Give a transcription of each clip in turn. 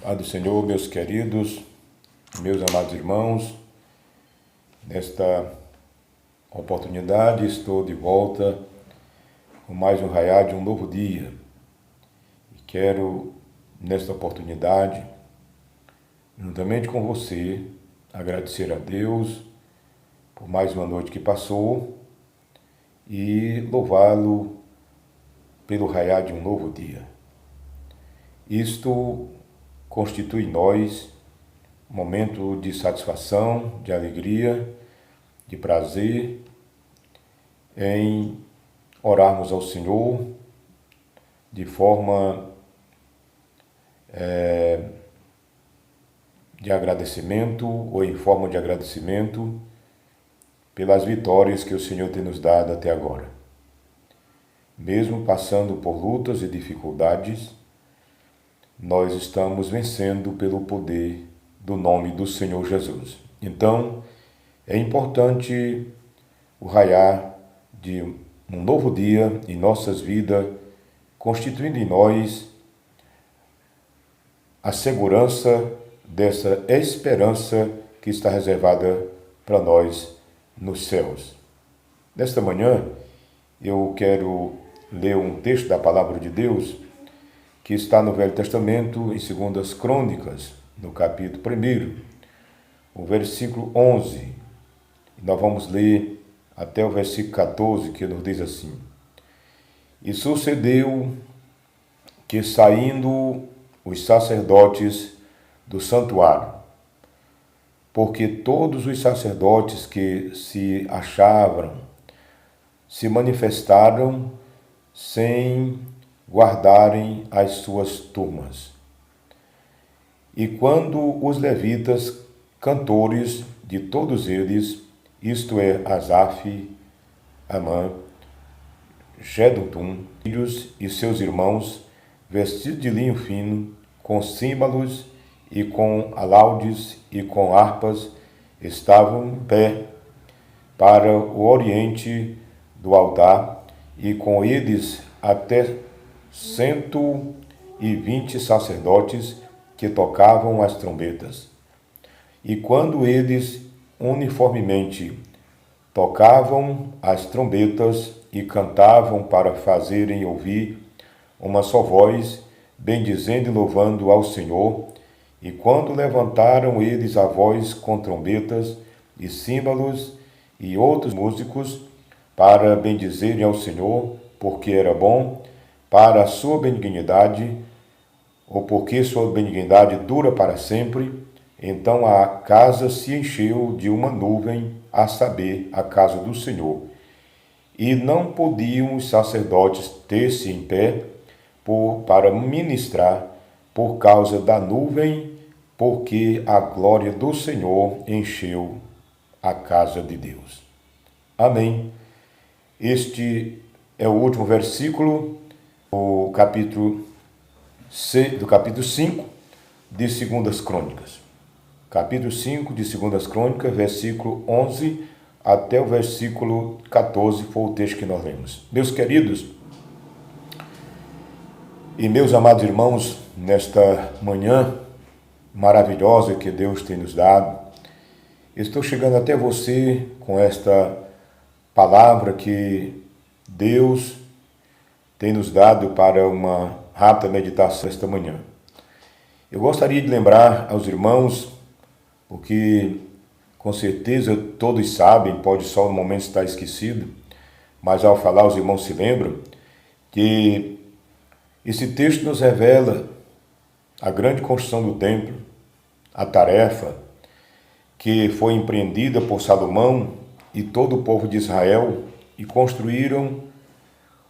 Pai do Senhor, meus queridos, meus amados irmãos, nesta oportunidade estou de volta com mais um raiar de um novo dia. E quero, nesta oportunidade, juntamente com você, agradecer a Deus por mais uma noite que passou e louvá-lo pelo raiar de um novo dia. Isto constitui em nós um momento de satisfação, de alegria, de prazer em orarmos ao Senhor de forma de agradecimento ou em forma de agradecimento pelas vitórias que o Senhor tem nos dado até agora. Mesmo passando por lutas e dificuldades, nós estamos vencendo pelo poder do nome do Senhor Jesus. Então, é importante o raiar de um novo dia em nossas vidas, constituindo em nós a segurança dessa esperança que está reservada para nós nos céus. Nesta manhã, eu quero ler um texto da Palavra de Deus que está no Velho Testamento, em 2 Crônicas, no capítulo 1, o versículo 11. Nós vamos ler até o versículo 14, que nos diz assim: E sucedeu que, saindo os sacerdotes do santuário, porque todos os sacerdotes que se achavam se manifestaram sem guardarem as suas turmas. E quando os levitas, cantores de todos eles, isto é, Asaf, Amã, Jedutum, filhos e seus irmãos, vestidos de linho fino, com símbolos e com alaudes e com harpas, estavam em pé para o oriente do altar, e com eles até 120 sacerdotes que tocavam as trombetas. E quando eles uniformemente tocavam as trombetas e cantavam para fazerem ouvir uma só voz, bendizendo e louvando ao Senhor, e quando levantaram eles a voz com trombetas e símbolos e outros músicos para bendizerem ao Senhor, porque era bom, para a sua benignidade, ou porque sua benignidade dura para sempre, então a casa se encheu de uma nuvem, a saber, a casa do Senhor. E não podiam os sacerdotes ter-se em pé para ministrar por causa da nuvem, porque a glória do Senhor encheu a casa de Deus. Amém. Este é o último versículo do capítulo 5 de 2 Crônicas. Capítulo 5 de 2 Crônicas, versículo 11 até o versículo 14 foi o texto que nós lemos. Meus queridos e meus amados irmãos, nesta manhã maravilhosa que Deus tem nos dado, estou chegando até você com esta palavra que Deus tem nos dado para uma rápida meditação esta manhã. Eu gostaria de lembrar aos irmãos, porque com certeza todos sabem, pode só no momento estar esquecido, mas ao falar os irmãos se lembram, que esse texto nos revela a grande construção do templo, a tarefa que foi empreendida por Salomão e todo o povo de Israel, e construíram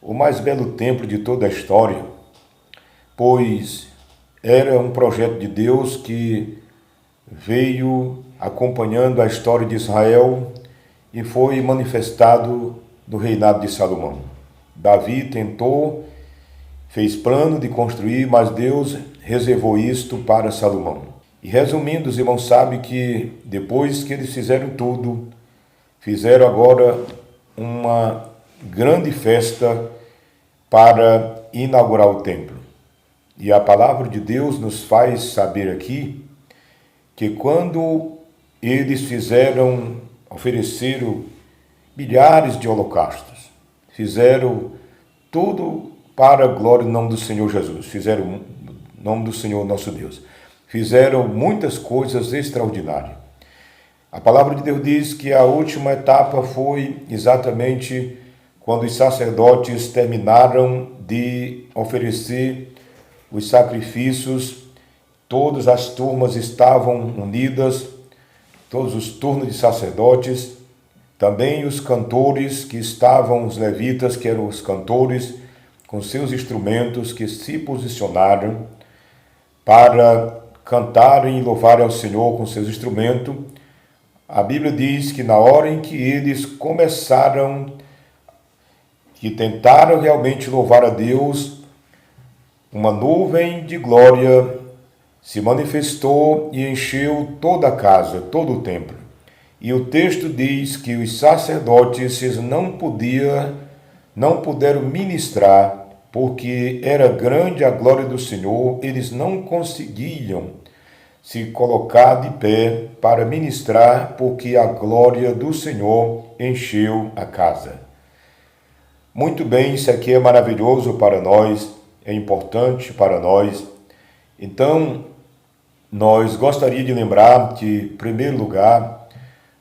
o mais belo templo de toda a história, pois era um projeto de Deus que veio acompanhando a história de Israel e foi manifestado no reinado de Salomão. Davi fez plano de construir, mas Deus reservou isto para Salomão. E resumindo, os irmãos sabem que depois que eles fizeram tudo, fizeram agora uma grande festa para inaugurar o templo. E a palavra de Deus nos faz saber aqui que quando eles ofereceram milhares de holocaustos, fizeram tudo para a glória do nome do Senhor Jesus, fizeram o nome do Senhor nosso Deus, fizeram muitas coisas extraordinárias. A palavra de Deus diz que a última etapa foi exatamente quando os sacerdotes terminaram de oferecer os sacrifícios. Todas as turmas estavam unidas, todos os turnos de sacerdotes, também os cantores que estavam, os levitas, que eram os cantores, com seus instrumentos, que se posicionaram para cantarem e louvarem ao Senhor com seus instrumentos. A Bíblia diz que na hora em que eles começaram, que tentaram realmente louvar a Deus, uma nuvem de glória se manifestou e encheu toda a casa, todo o templo. E o texto diz que os sacerdotes não puderam ministrar, porque era grande a glória do Senhor, eles não conseguiam se colocar de pé para ministrar, porque a glória do Senhor encheu a casa. Muito bem, isso aqui é maravilhoso para nós, é importante para nós. Então, nós gostaríamos de lembrar que, em primeiro lugar,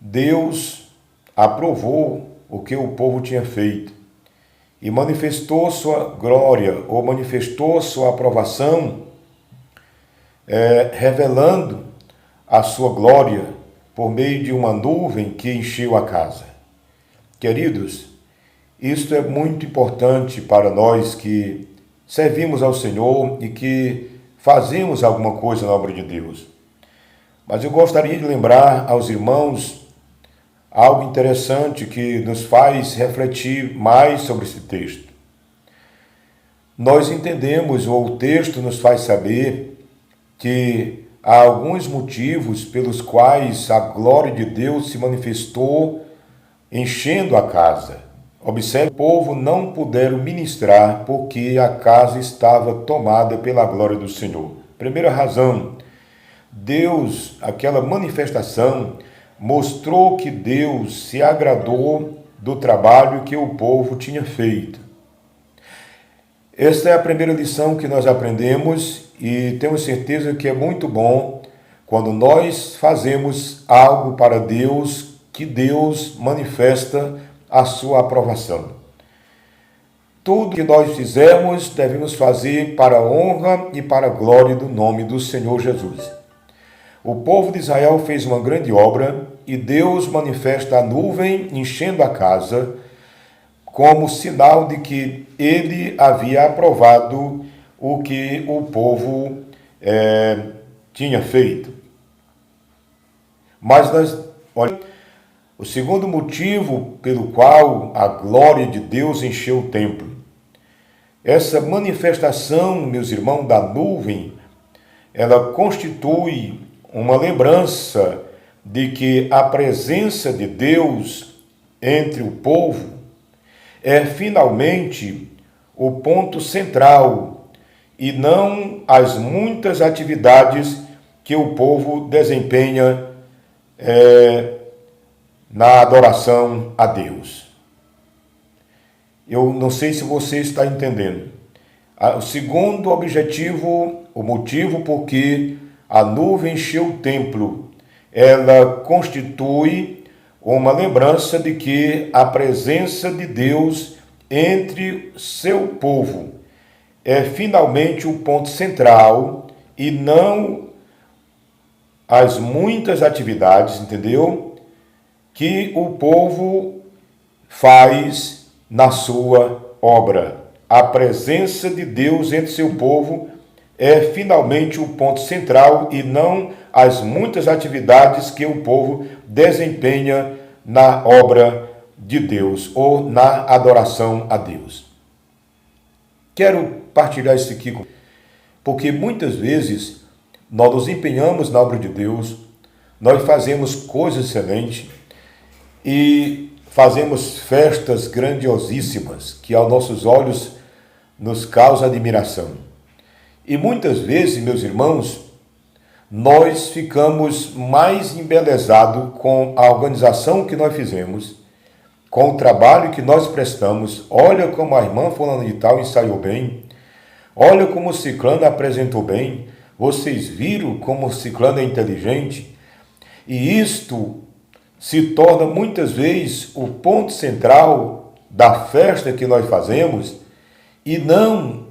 Deus aprovou o que o povo tinha feito e manifestou sua glória, ou manifestou sua aprovação, revelando a sua glória por meio de uma nuvem que encheu a casa. Queridos, isto é muito importante para nós que servimos ao Senhor e que fazemos alguma coisa na obra de Deus. Mas eu gostaria de lembrar aos irmãos algo interessante que nos faz refletir mais sobre esse texto. Nós entendemos, ou o texto nos faz saber, que há alguns motivos pelos quais a glória de Deus se manifestou enchendo a casa. Observe, o povo não puderam ministrar porque a casa estava tomada pela glória do Senhor. Primeira razão, Deus, aquela manifestação, mostrou que Deus se agradou do trabalho que o povo tinha feito. Esta é a primeira lição que nós aprendemos e temos certeza que é muito bom quando nós fazemos algo para Deus, que Deus manifesta a sua aprovação. Tudo que nós fizermos, devemos fazer para a honra e para a glória do nome do Senhor Jesus. O povo de Israel fez uma grande obra e Deus manifesta a nuvem enchendo a casa como sinal de que ele havia aprovado o que o povo tinha feito. Mas o segundo motivo pelo qual a glória de Deus encheu o templo, essa manifestação, meus irmãos, da nuvem, ela constitui uma lembrança de que a presença de Deus entre o povo é finalmente o ponto central e não as muitas atividades que o povo desempenha na adoração a Deus. Eu não sei se você está entendendo. O segundo objetivo, o motivo por que a nuvem encheu o templo, ela constitui uma lembrança de que a presença de Deus entre seu povo é finalmente o ponto central e não as muitas atividades, entendeu? Que o povo faz na sua obra. A presença de Deus entre seu povo é finalmente o ponto central e não as muitas atividades que o povo desempenha na obra de Deus ou na adoração a Deus. Quero partilhar isso aqui, porque muitas vezes nós nos empenhamos na obra de Deus, nós fazemos coisas excelentes e fazemos festas grandiosíssimas que aos nossos olhos nos causa admiração. E muitas vezes, meus irmãos, nós ficamos mais embelezados com a organização que nós fizemos, com o trabalho que nós prestamos. Olha como a irmã fulana de tal ensaiou bem. Olha como o ciclano apresentou bem. Vocês viram como o ciclano é inteligente? E isto se torna muitas vezes o ponto central da festa que nós fazemos e não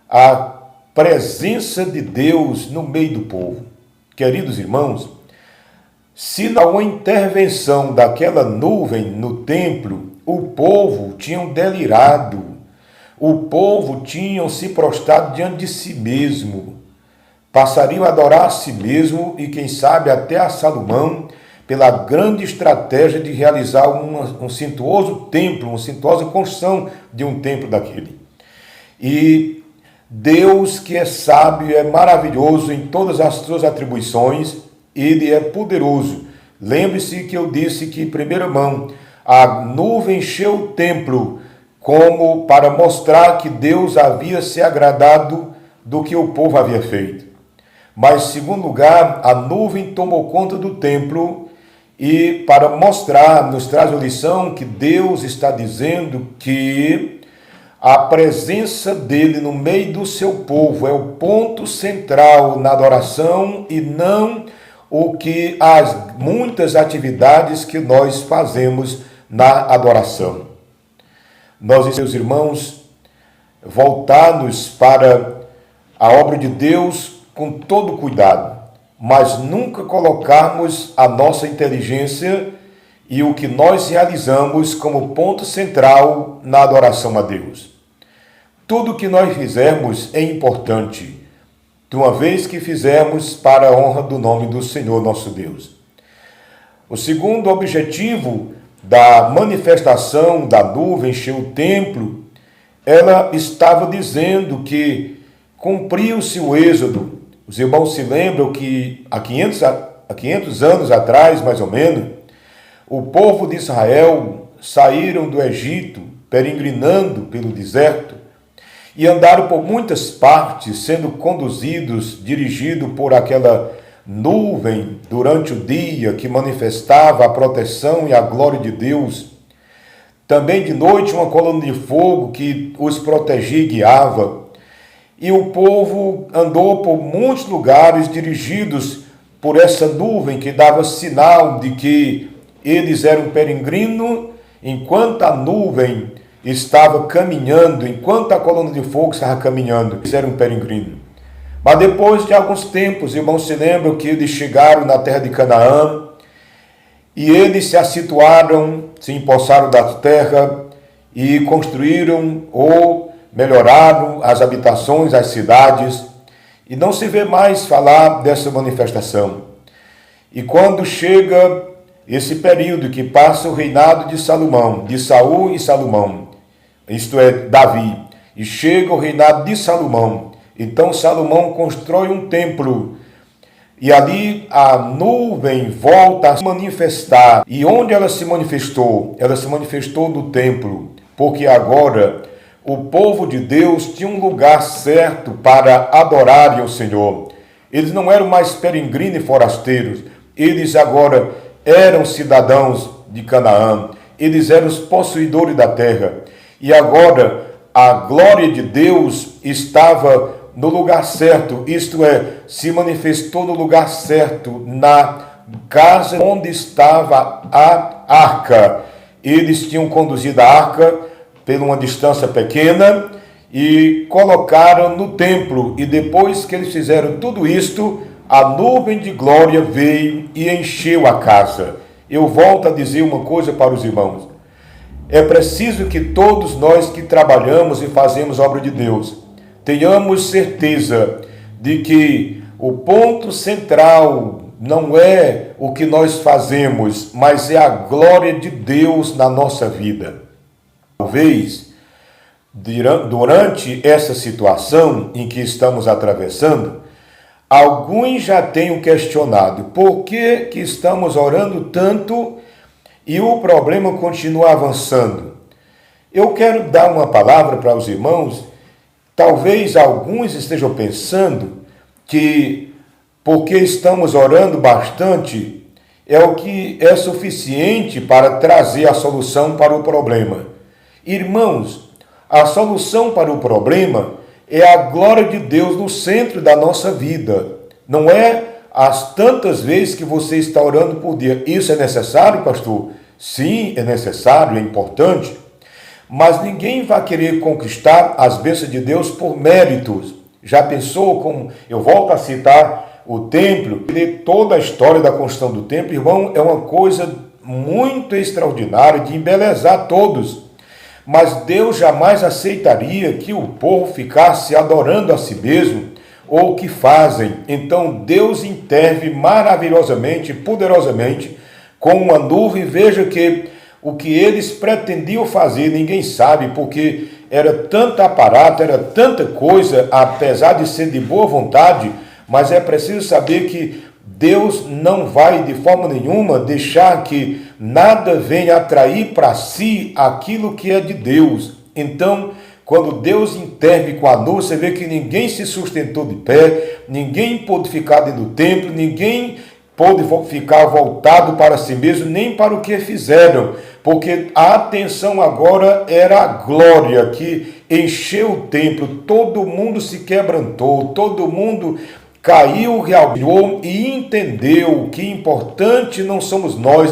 a presença de Deus no meio do povo. Queridos irmãos, se não há uma intervenção daquela nuvem no templo, o povo tinha delirado, o povo tinha se prostrado diante de si mesmo, passariam a adorar a si mesmo e quem sabe até a Salomão, pela grande estratégia de realizar um suntuoso templo, uma suntuosa construção de um templo daquele. E Deus, que é sábio, é maravilhoso em todas as suas atribuições, Ele é poderoso. Lembre-se que eu disse que, em primeira mão, a nuvem encheu o templo como para mostrar que Deus havia se agradado do que o povo havia feito. Mas, em segundo lugar, a nuvem tomou conta do templo e para mostrar, nos traz a lição que Deus está dizendo que a presença dele no meio do seu povo é o ponto central na adoração e não o que as muitas atividades que nós fazemos na adoração. Nós, meus irmãos, voltar-nos para a obra de Deus com todo cuidado, mas nunca colocarmos a nossa inteligência e o que nós realizamos como ponto central na adoração a Deus. Tudo que nós fizermos é importante, de uma vez que fizermos para a honra do nome do Senhor nosso Deus. O segundo objetivo da manifestação da nuvem encher o templo, ela estava dizendo que cumpriu-se o êxodo. Os irmãos se lembram que há 500 anos atrás, mais ou menos, o povo de Israel saíram do Egito, peregrinando pelo deserto, e andaram por muitas partes, sendo conduzidos, dirigidos por aquela nuvem durante o dia que manifestava a proteção e a glória de Deus. Também de noite uma coluna de fogo que os protegia e guiava. E o povo andou por muitos lugares dirigidos por essa nuvem que dava sinal de que eles eram peregrinos, enquanto a nuvem estava caminhando, enquanto a coluna de fogo estava caminhando, eles eram peregrinos. Mas depois de alguns tempos, irmãos, se lembram que eles chegaram na terra de Canaã e eles se assituaram, se empossaram da terra e construíram ou melhoraram as habitações, as cidades, e não se vê mais falar dessa manifestação. E quando chega esse período que passa o reinado de Salomão, de Saul e Salomão, isto é, Davi, e chega o reinado de Salomão, então Salomão constrói um templo, e ali a nuvem volta a se manifestar. E onde ela se manifestou? Ela se manifestou no templo, porque agora o povo de Deus tinha um lugar certo para adorarem o Senhor. Eles não eram mais peregrinos e forasteiros, eles agora eram cidadãos de Canaã, eles eram os possuidores da terra. E agora a glória de Deus estava no lugar certo, isto é, se manifestou no lugar certo, na casa onde estava a arca. Eles tinham conduzido a arca por uma distância pequena e colocaram no templo. E depois que eles fizeram tudo isto, a nuvem de glória veio e encheu a casa. Eu volto a dizer uma coisa para os irmãos. É preciso que todos nós que trabalhamos e fazemos obra de Deus tenhamos certeza de que o ponto central não é o que nós fazemos, mas é a glória de Deus na nossa vida. Talvez, durante essa situação em que estamos atravessando, alguns já tenham questionado por que estamos orando tanto e o problema continua avançando. Eu quero dar uma palavra para os irmãos Talvez alguns estejam pensando que porque estamos orando bastante é o que é suficiente para trazer a solução para o problema. Irmãos, a solução para o problema é a glória de Deus no centro da nossa vida. Não é as tantas vezes que você está orando por dia. Isso é necessário, pastor? Sim, é necessário, é importante. Mas ninguém vai querer conquistar as bênçãos de Deus por méritos. Já pensou como... Eu volto a citar o templo, toda a história da construção do templo, irmão, é uma coisa muito extraordinária de embelezar todos. Mas Deus jamais aceitaria que o povo ficasse adorando a si mesmo ou o que fazem. Então Deus intervém maravilhosamente, poderosamente, com uma nuvem. Veja que o que eles pretendiam fazer, ninguém sabe, porque era tanto aparato, era tanta coisa, apesar de ser de boa vontade, mas é preciso saber que Deus não vai de forma nenhuma deixar que nada venha atrair para si aquilo que é de Deus. Então, quando Deus intervém com a nuvem, você vê que ninguém se sustentou de pé, ninguém pôde ficar dentro do templo, ninguém pôde ficar voltado para si mesmo, nem para o que fizeram, porque a atenção agora era a glória que encheu o templo, todo mundo se quebrantou, todo mundo caiu, realmente e entendeu que importante não somos nós,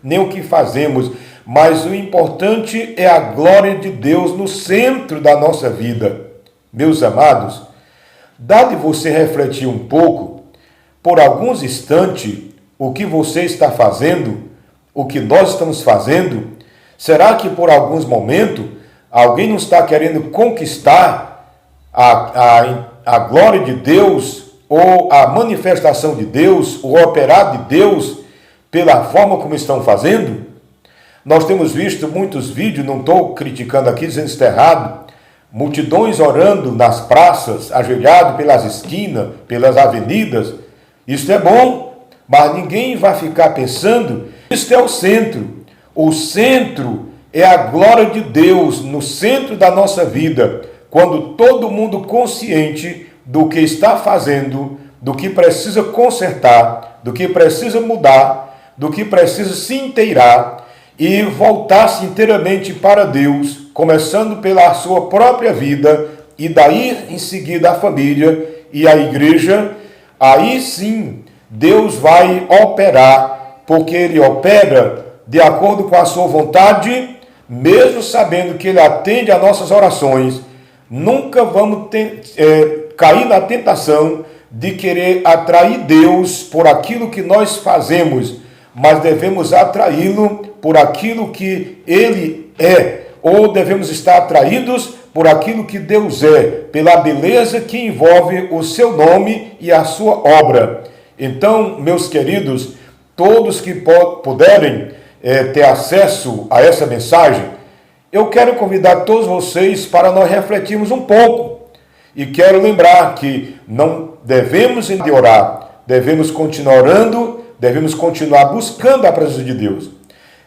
nem o que fazemos, mas o importante é a glória de Deus no centro da nossa vida. Meus amados, dá de você refletir um pouco, por alguns instantes, o que você está fazendo, o que nós estamos fazendo. Será que por alguns momentos alguém não está querendo conquistar a glória de Deus, ou a manifestação de Deus, o operar de Deus, pela forma como estão fazendo? Nós temos visto muitos vídeos, não estou criticando aqui, dizendo que está errado, multidões orando nas praças, ajoelhado pelas esquinas, pelas avenidas. Isso é bom, mas ninguém vai ficar pensando, isso é o centro. O centro é a glória de Deus no centro da nossa vida, quando todo mundo consciente do que está fazendo, do que precisa consertar, do que precisa mudar, do que precisa se inteirar e voltar-se inteiramente para Deus, começando pela sua própria vida e daí em seguida a família e a igreja. Aí sim Deus vai operar, porque Ele opera de acordo com a sua vontade, mesmo sabendo que Ele atende às nossas orações. Nunca vamos cair na tentação de querer atrair Deus por aquilo que nós fazemos, mas devemos atraí-lo por aquilo que Ele é, ou devemos estar atraídos por aquilo que Deus é, pela beleza que envolve o seu nome e a sua obra. Então, meus queridos, todos que puderem ter acesso a essa mensagem, eu quero convidar todos vocês para nós refletirmos um pouco. E quero lembrar que não devemos orar, devemos continuar orando, devemos continuar buscando a presença de Deus.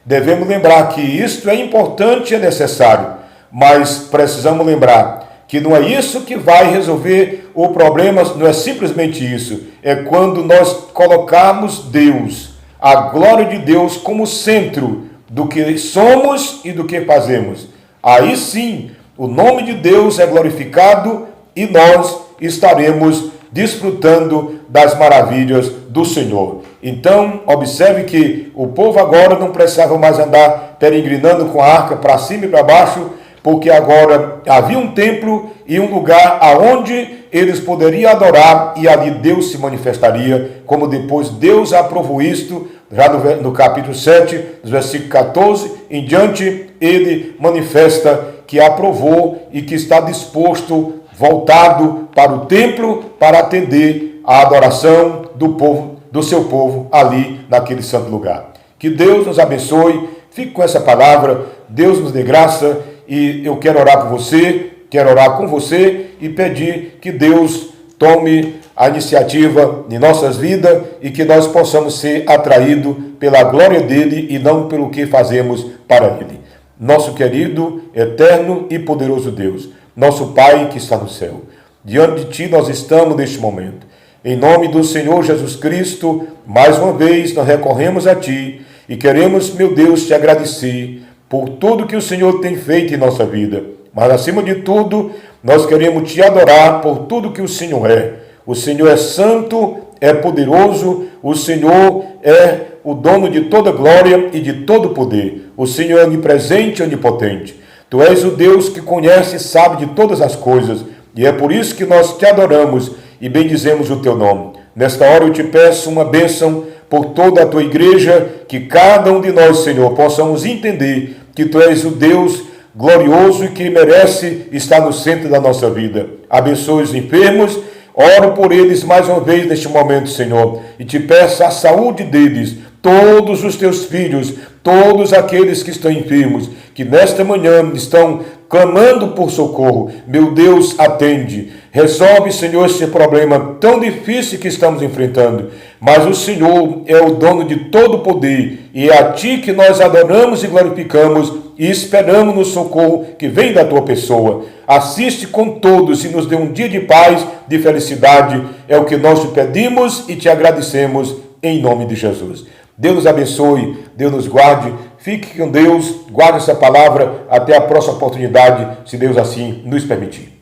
Devemos lembrar que isto é importante e é necessário, mas precisamos lembrar que não é isso que vai resolver o problema, não é simplesmente isso. É quando nós colocarmos Deus, a glória de Deus como centro do que somos e do que fazemos. Aí sim, o nome de Deus é glorificado e nós estaremos desfrutando das maravilhas do Senhor. Então, observe que o povo agora não precisava mais andar peregrinando com a arca para cima e para baixo, porque agora havia um templo e um lugar aonde eles poderiam adorar, e ali Deus se manifestaria, como depois Deus aprovou isto, já no capítulo 7, dos versículos 14 em diante, ele manifesta que aprovou e que está disposto, voltado para o templo, para atender a adoração do povo, do seu povo ali naquele santo lugar. Que Deus nos abençoe, fique com essa palavra, Deus nos dê graça, e eu quero orar por você, quero orar com você e pedir que Deus tome a iniciativa em nossas vidas e que nós possamos ser atraídos pela glória dele e não pelo que fazemos para ele. Nosso querido, eterno e poderoso Deus, nosso Pai que está no céu. Diante de Ti nós estamos neste momento. Em nome do Senhor Jesus Cristo, mais uma vez nós recorremos a Ti e queremos, meu Deus, Te agradecer por tudo que o Senhor tem feito em nossa vida. Mas, acima de tudo, nós queremos Te adorar por tudo que o Senhor é. O Senhor é santo, é poderoso, o Senhor é o dono de toda glória e de todo poder. O Senhor é onipresente e onipotente. Tu és o Deus que conhece e sabe de todas as coisas, e é por isso que nós Te adoramos e bendizemos o Teu nome. Nesta hora eu Te peço uma bênção por toda a Tua igreja, que cada um de nós, Senhor, possamos entender que Tu és o Deus glorioso e que merece estar no centro da nossa vida. Abençoe os enfermos, oro por eles mais uma vez neste momento, Senhor, e Te peço a saúde deles, todos os Teus filhos, todos aqueles que estão enfermos, que nesta manhã estão clamando por socorro. Meu Deus, atende. Resolve, Senhor, esse problema tão difícil que estamos enfrentando. Mas o Senhor é o dono de todo o poder, e é a Ti que nós adoramos e glorificamos e esperamos no socorro que vem da Tua pessoa. Assiste com todos e nos dê um dia de paz, de felicidade. É o que nós Te pedimos e Te agradecemos em nome de Jesus. Deus nos abençoe, Deus nos guarde. Fique com Deus, guarde essa palavra. Até a próxima oportunidade, se Deus assim nos permitir.